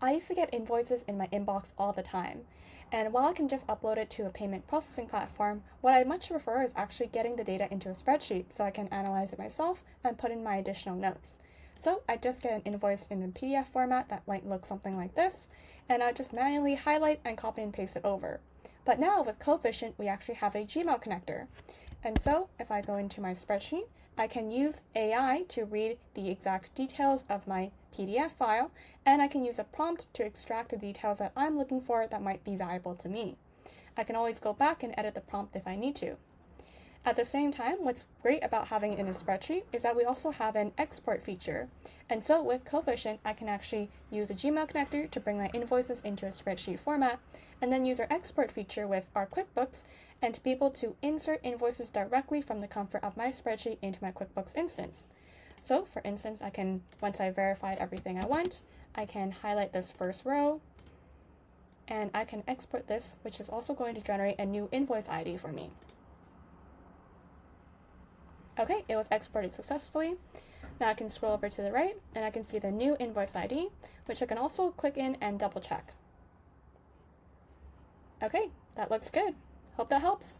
I used to get invoices in my inbox all the time. And while I can just upload it to a payment processing platform, what I much prefer is actually getting the data into a spreadsheet so I can analyze it myself and put in my additional notes. So I just get an invoice in a PDF format that might look something like this, and I just manually highlight and copy and paste it over. But now with Coefficient, we actually have a Gmail connector. And so if I go into my spreadsheet, I can use AI to read the exact details of my PDF file, and I can use a prompt to extract the details that I'm looking for that might be valuable to me. I can always go back and edit the prompt if I need to. At the same time, what's great about having it in a spreadsheet is that we also have an export feature. And so with Coefficient, I can actually use a Gmail connector to bring my invoices into a spreadsheet format, and then use our export feature with our QuickBooks, and to be able to insert invoices directly from the comfort of my spreadsheet into my QuickBooks instance. So for instance, I can, once I've verified everything I want, I can highlight this first row, and I can export this, which is also going to generate a new invoice ID for me. Okay, it was exported successfully. Now I can scroll over to the right, and I can see the new invoice ID, which I can also click in and double check. Okay, that looks good. Hope that helps.